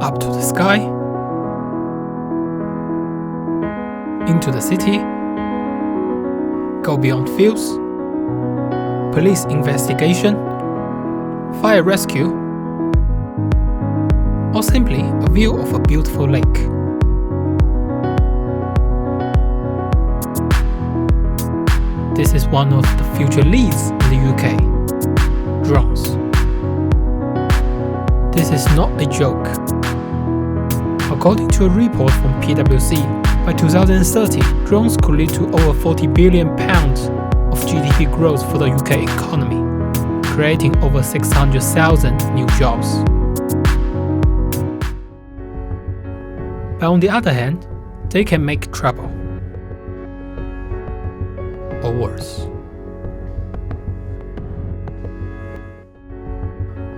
up to the sky, into the city, go beyond fields, police investigation, fire rescue, or simply a view of a beautiful lake. This is one of the future leads in the UK, drones. This is not a joke. According to a report from PwC, by 2030, drones could lead to over £40 billion of GDP growth for the UK economy, creating over 600,000 new jobs. But on the other hand, they can make trouble. Or worse.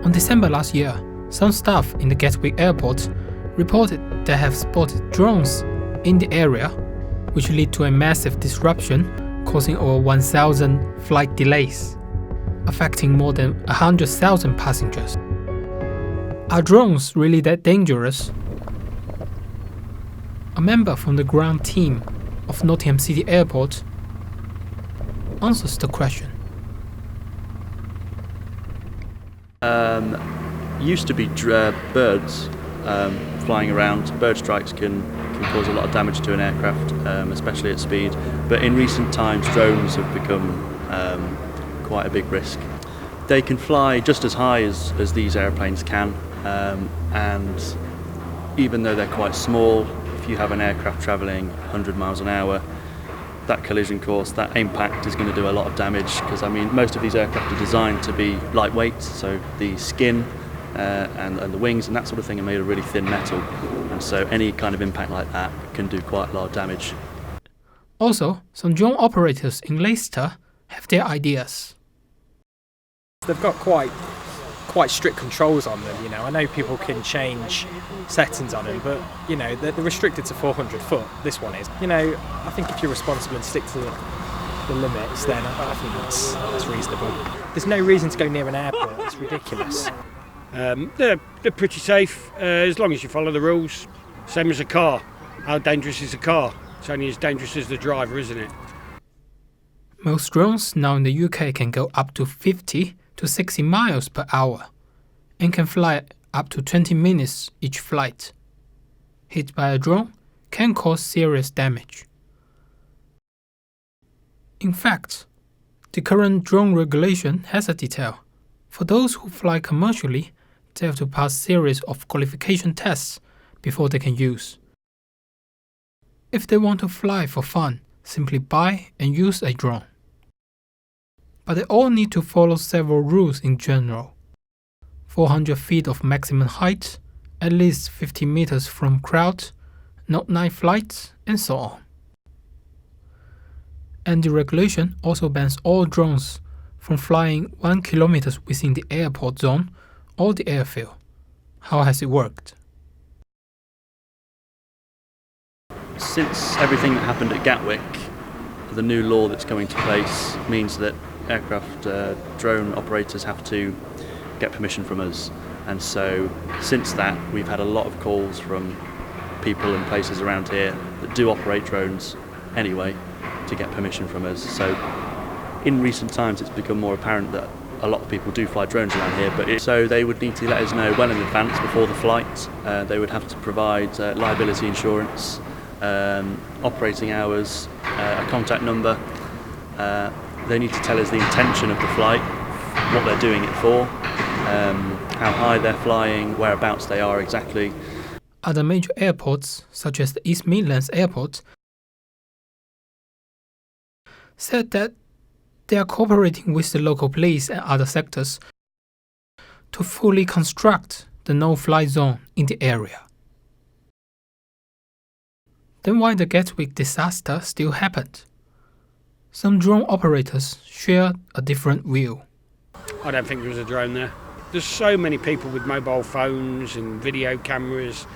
On December last year, some staff in the Gatwick airport reported they have spotted drones in the area, which lead to a massive disruption, causing over 1,000 flight delays, affecting more than 100,000 passengers. Are drones really that dangerous? A member from the ground team of Nottingham City Airport answers the question. Used to be birds flying around. Bird strikes can cause a lot of damage to an aircraft, especially at speed. But in recent times, drones have become quite a big risk. They can fly just as high as these airplanes can, and even though they're quite small, if you have an aircraft travelling 100 miles an hour, that collision course, that impact is going to do a lot of damage, because I mean most of these aircraft are designed to be lightweight, so the skin and the wings and that sort of thing are made of really thin metal, and so any kind of impact like that can do quite a lot of damage. Also, some drone operators in Leicester have their ideas. They've got quite strict controls on them, you know. I know people can change settings on them, but you know, they're restricted to 400 foot, this one is. You know, I think if you're responsible and stick to the limits, then I think that's reasonable. There's no reason to go near an airport, it's ridiculous. They're pretty safe, as long as you follow the rules. Same as a car. How dangerous is a car? It's only as dangerous as the driver, isn't it? Most drones now in the UK can go up to 50 to 60 miles per hour and can fly up to 20 minutes each flight. Hit by a drone can cause serious damage. In fact, the current drone regulation has a detail. For those who fly commercially, they have to pass a series of qualification tests before they can use. If they want to fly for fun, simply buy and use a drone. But they all need to follow several rules in general. 400 feet of maximum height, at least 50 meters from crowd, not night flights, and so on. And the regulation also bans all drones from flying 1 kilometer within the airport zone or the airfield. How has it worked? Since everything that happened at Gatwick, the new law that's coming into place means that aircraft drone operators have to get permission from us, and so since that we've had a lot of calls from people and places around here that do operate drones anyway to get permission from us. So in recent times it's become more apparent that a lot of people do fly drones around here, but so they would need to let us know well in advance before the flight. They would have to provide liability insurance, operating hours, a contact number. They need to tell us the intention of the flight, what they're doing it for, how high they're flying, whereabouts they are exactly. Other major airports, such as the East Midlands Airport, said that they are cooperating with the local police and other sectors to fully construct the no-fly zone in the area. Then why the Gatwick disaster still happened? Some drone operators share a different view. I don't think there was a drone there. There's so many people with mobile phones and video cameras.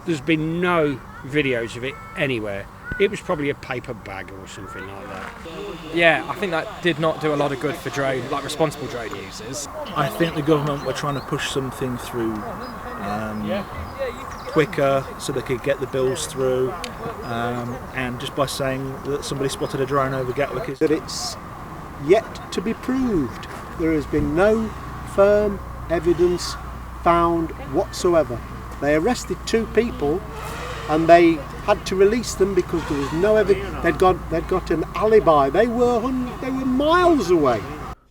There's been no videos of it anywhere. It was probably a paper bag or something like that. Yeah, I think that did not do a lot of good for responsible drone users. I think the government were trying to push something through quicker so they could get the bills through, and just by saying that somebody spotted a drone over Gatwick is that it's yet to be proved. There has been no firm evidence found whatsoever. They arrested 2 people and they had to release them because there was no evidence. They'd got an alibi. They were miles away.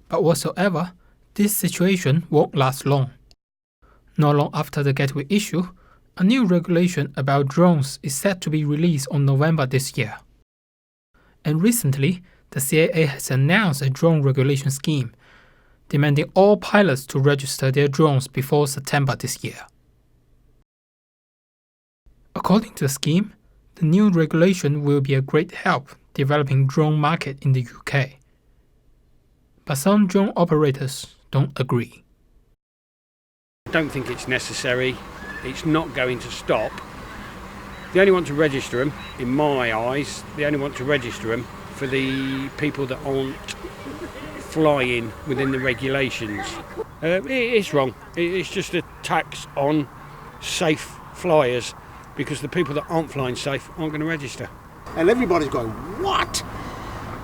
But whatsoever, this situation won't last long. Not long after the Gatwick issue, a new regulation about drones is set to be released on November this year. And recently, the CAA has announced a drone regulation scheme, demanding all pilots to register their drones before September this year. According to the scheme, the new regulation will be a great help developing drone market in the UK. But some drone operators don't agree. I don't think it's necessary. It's not going to stop. They only want to register them, in my eyes, they only want to register them for the people that aren't flying within the regulations. It's wrong. It's just a tax on safe flyers, because the people that aren't flying safe aren't going to register. And everybody's going, what?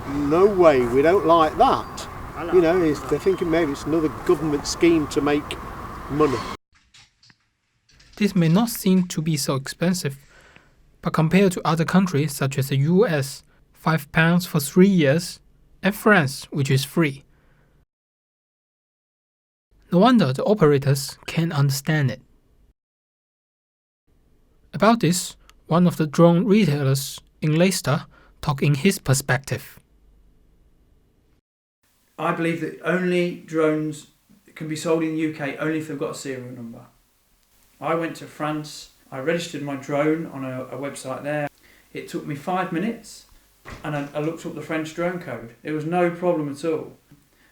No way, we don't like that. You know, they're thinking maybe it's another government scheme to make money. This may not seem to be so expensive, but compared to other countries such as the US, £5 for 3 years, and France, which is free. No wonder the operators can't understand it. About this, one of the drone retailers in Leicester talked in his perspective. I believe that only drones can be sold in the UK only if they've got a serial number. I went to France, I registered my drone on a website there. It took me 5 minutes and I looked up the French drone code. It was no problem at all.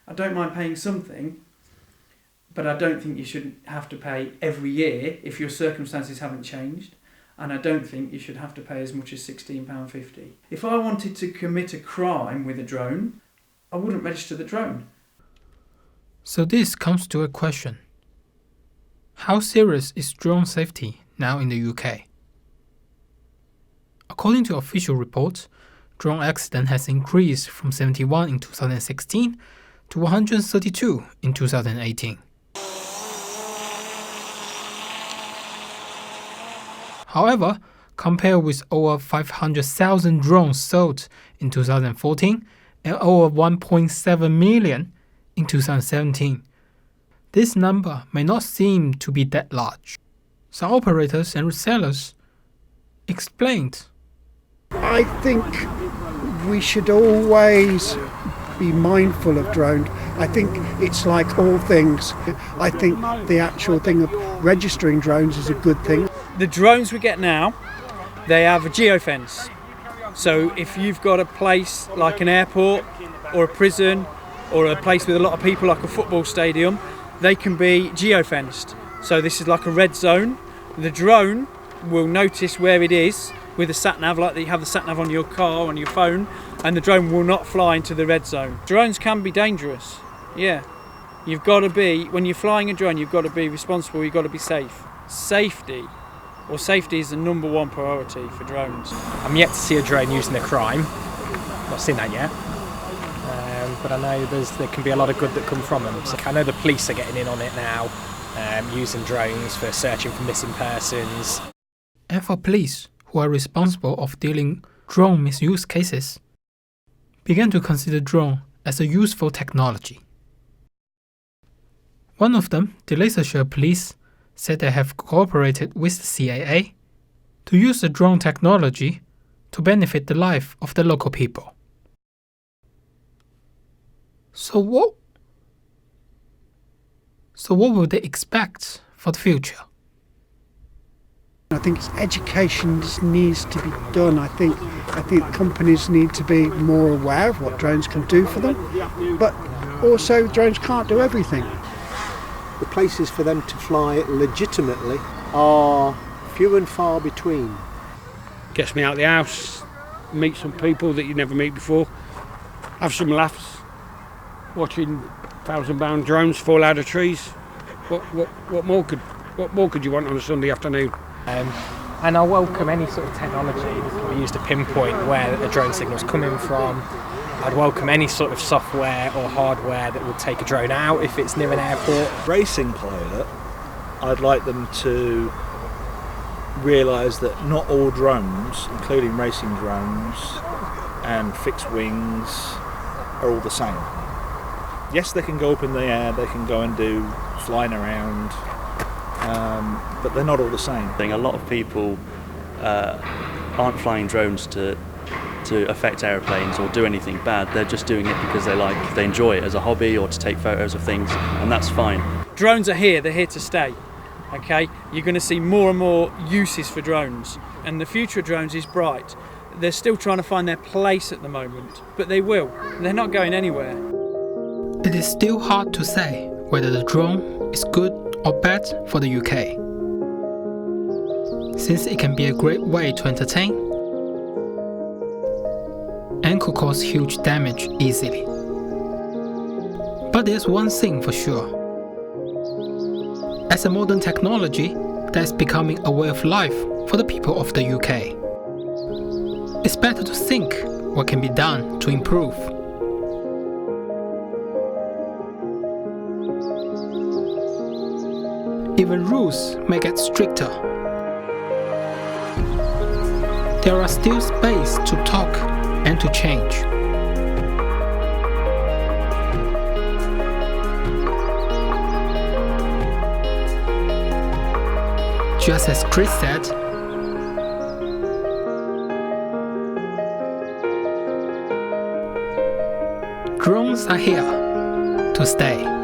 I don't mind paying something, but I don't think you should have to pay every year if your circumstances haven't changed. And I don't think you should have to pay as much as £16.50. If I wanted to commit a crime with a drone, I wouldn't register the drone. So this comes to a question. How serious is drone safety now in the UK? According to official reports, drone accident has increased from 71 in 2016 to 132 in 2018. However, compared with over 500,000 drones sold in 2014 and over 1.7 million in 2017, this number may not seem to be that large. Some operators and resellers explained. I think we should always be mindful of drones. I think it's like all things. I think the actual thing of registering drones is a good thing. The drones we get now, they have a geofence. So if you've got a place like an airport or a prison or a place with a lot of people like a football stadium, they can be geofenced. So this is like a red zone. The drone will notice where it is with a sat-nav, like you have the sat-nav on your car, on your phone, and the drone will not fly into the red zone. Drones can be dangerous, yeah. You've got to be, when you're flying a drone, you've got to be responsible, you've got to be safe. Safety is the number one priority for drones. I'm yet to see a drone used in a crime. Not seen that yet. But I know there can be a lot of good that come from them. So I know the police are getting in on it now, using drones for searching for missing persons. And for police, who are responsible of dealing drone misuse cases, began to consider drone as a useful technology. One of them, the Leicestershire Police, said they have cooperated with the CAA to use the drone technology to benefit the life of the local people. So what will they expect for the future? I think education needs to be done. I think companies need to be more aware of what drones can do for them, but also drones can't do everything. The places for them to fly legitimately are few and far between. Gets me out of the house, meet some people that you never meet before, have some laughs, watching 1,000-pound drones fall out of trees. What more could you want on a Sunday afternoon? And I welcome any sort of technology that can be used to pinpoint where a drone signal is coming from. I'd welcome any sort of software or hardware that would take a drone out if it's near an airport. Racing pilot, I'd like them to realise that not all drones, including racing drones and fixed wings, are all the same. Yes, they can go up in the air, they can go and do flying around, but they're not all the same. A lot of people aren't flying drones to affect aeroplanes or do anything bad. They're just doing it because they enjoy it as a hobby or to take photos of things, and that's fine. Drones are here, they're here to stay. Okay, you're going to see more and more uses for drones, and the future of drones is bright. They're still trying to find their place at the moment, but they will. They're not going anywhere. It is still hard to say whether the drone is good or bad for the UK, since it can be a great way to entertain and could cause huge damage easily. But there's one thing for sure. As a modern technology that is becoming a way of life for the people of the UK, it's better to think what can be done to improve. Even rules may get stricter. There are still space to talk and to change. Just as Chris said, drones are here to stay.